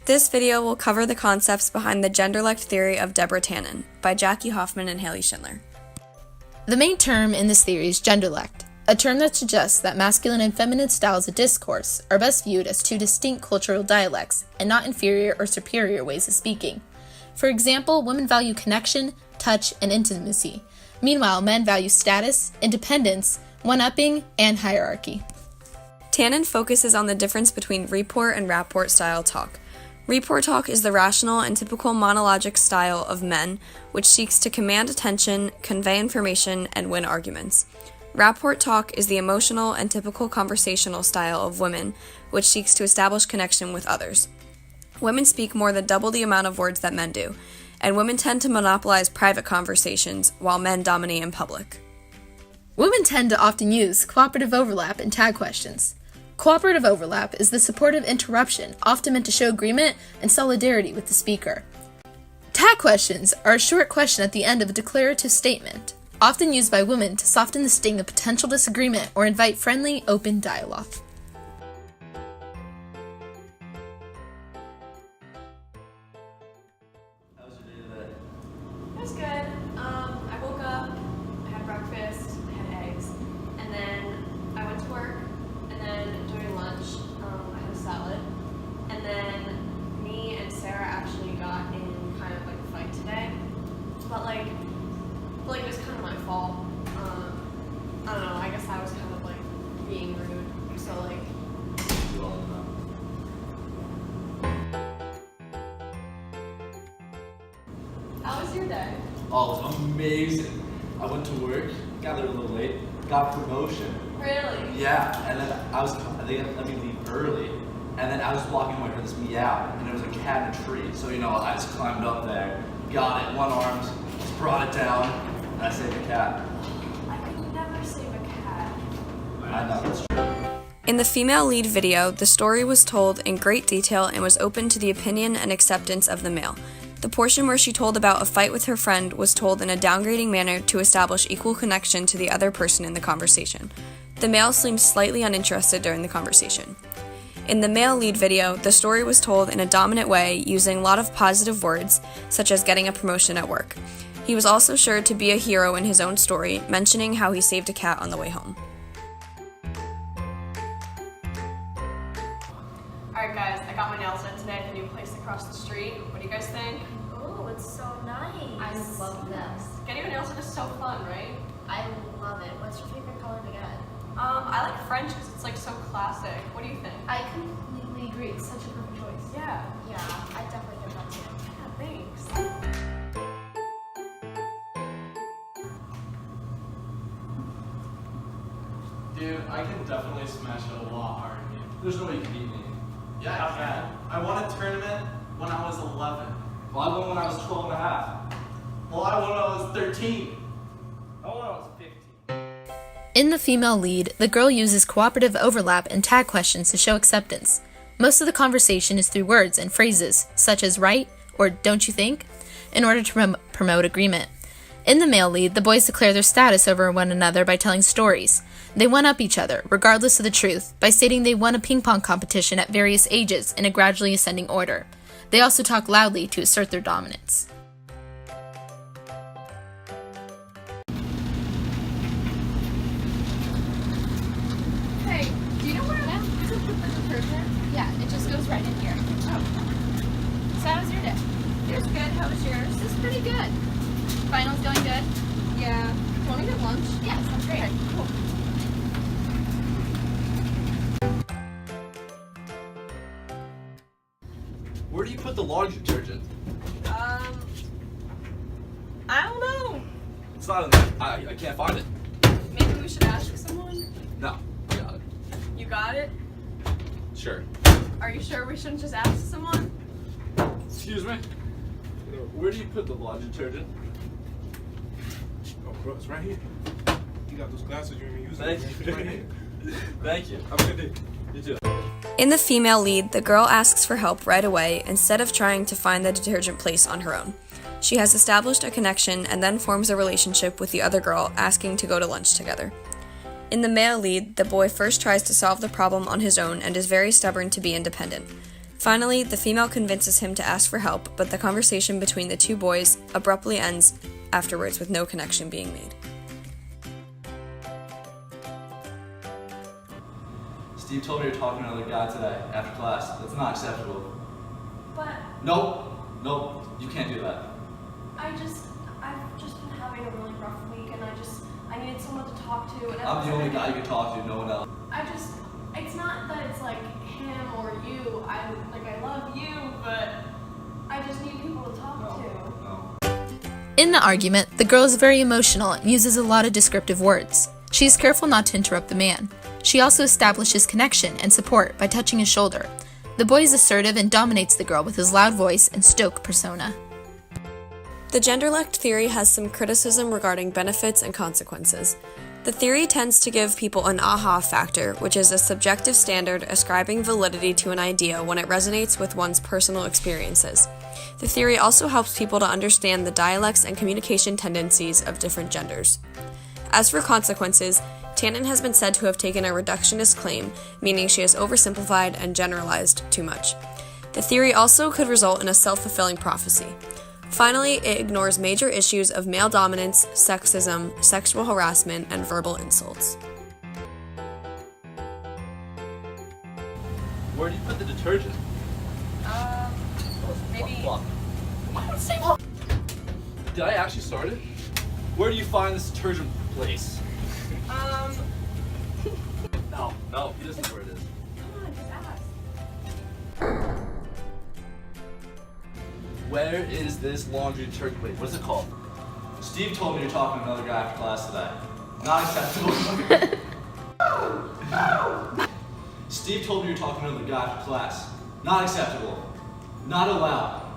This video will cover the concepts behind the Genderlect Theory of Deborah Tannen by Jackie Hoffman and Hailey Schindler. The main term in this theory is genderlect, a term that suggests that masculine and feminine styles of discourse are best viewed as two distinct cultural dialects and not inferior or superior ways of speaking. For example, women value connection, touch, and intimacy. Meanwhile, men value status, independence, one-upping, and hierarchy. Tannen focuses on the difference between report and rapport style talk. Report talk is the rational and typical monologic style of men, which seeks to command attention, convey information, and win arguments. Rapport talk is the emotional and typical conversational style of women, which seeks to establish connection with others. Women speak more than double the amount of words that men do, and women tend to monopolize private conversations while men dominate in public. Women tend to often use cooperative overlap in tag questions. Cooperative overlap is the supportive interruption, often meant to show agreement and solidarity with the speaker. Tag questions are a short question at the end of a declarative statement, often used by women to soften the sting of potential disagreement or invite friendly, open dialogue. How was your day today? It was good. I woke up, I had breakfast, I had eggs, and then I went to work, and then during lunch, I had a salad, and then me and Sarah actually got in kind of like a fight today, but like it was kind of my fault. I don't know, I guess I was kind of like being rude, so like, You all know. how was your day? Oh, it was amazing. I went to work, got there a little late, got promotion. Really? Yeah, and then they let me leave early. And then I was walking away from this meow, and there was a cat in a tree. So, I just climbed up there, got it, one arm, just brought it down, and I saved the cat. I could never save a cat. I know, that's true. In the female lead video, the story was told in great detail and was open to the opinion and acceptance of the male. The portion where she told about a fight with her friend was told in a downgrading manner to establish equal connection to the other person in the conversation. The male seemed slightly uninterested during the conversation. In the male lead video, the story was told in a dominant way using a lot of positive words, such as getting a promotion at work. He was also sure to be a hero in his own story, mentioning how he saved a cat on the way home. Alright guys, I got my nails done today at the new place across the street. What do you guys think? Oh, it's so nice. I love this. Getting your nails done is so fun, right? I love it. What's your favorite color to get? I like French because it's like so classic. What do you think? I completely agree. It's such a perfect choice. Yeah. Yeah, I definitely get that too. Yeah, thanks. Dude, I can definitely smash it a lot harder than you. There's no way you can beat me. Yeah, I can. I won a tournament when I was 11. Well, I won when I was 12 and a half. Well, I won when I was 13. I won when I was 15. In the female lead, the girl uses cooperative overlap and tag questions to show acceptance. Most of the conversation is through words and phrases, such as right or don't you think, in order to promote agreement. In the male lead, the boys declare their status over one another by telling stories. They one-up each other, regardless of the truth, by stating they won a ping pong competition at various ages in a gradually ascending order. They also talk loudly to assert their dominance. Hey, do you know where to put the detergent? Yeah, it just goes right in here. Oh. So how was your day? It was good. How was yours? This is pretty good. Finals going good? Yeah. Do you want to get lunch? Yeah, sounds great. Okay, cool. Where do you put the laundry detergent? I don't know. It's not in there. I can't find it. Maybe we should ask someone. No, I got it. You got it? Sure. Are you sure we shouldn't just ask someone? Excuse me? Where do you put the laundry detergent? Oh, bro, it's right here. You got those glasses you ain't even using. Thank It's you. right here. Thank you. Have a good day. You too. In the female lead, the girl asks for help right away instead of trying to find the detergent place on her own. She has established a connection and then forms a relationship with the other girl, asking to go to lunch together. In the male lead, the boy first tries to solve the problem on his own and is very stubborn to be independent. Finally, the female convinces him to ask for help, but the conversation between the two boys abruptly ends afterwards with no connection being made. Steve told me you're talking to another guy today after class. That's not acceptable. But Nope, you can't do that. I've just been having a really rough week, and I needed someone to talk to. And I'm the only guy you can talk to, no one else. It's not that it's like him or you. I love you, but I just need people to talk to. No. In the argument, the girl is very emotional and uses a lot of descriptive words. She is careful not to interrupt the man. She also establishes connection and support by touching his shoulder. The boy is assertive and dominates the girl with his loud voice and stoic persona. The Genderlect theory has some criticism regarding benefits and consequences. The theory tends to give people an aha factor, which is a subjective standard ascribing validity to an idea when it resonates with one's personal experiences. The theory also helps people to understand the dialects and communication tendencies of different genders. As for consequences, Tannen has been said to have taken a reductionist claim, meaning she has oversimplified and generalized too much. The theory also could result in a self-fulfilling prophecy. Finally, it ignores major issues of male dominance, sexism, sexual harassment, and verbal insults. Where do you put the detergent? Maybe. Did I actually start it? Where do you find this detergent place? No, he doesn't know where it is. Come on, just ask. Where is this laundry detergent? Wait, what is it called? Steve told me you're talking to another guy after class today. Not acceptable. Steve told me you're talking to another guy after class. Not acceptable. Not allowed.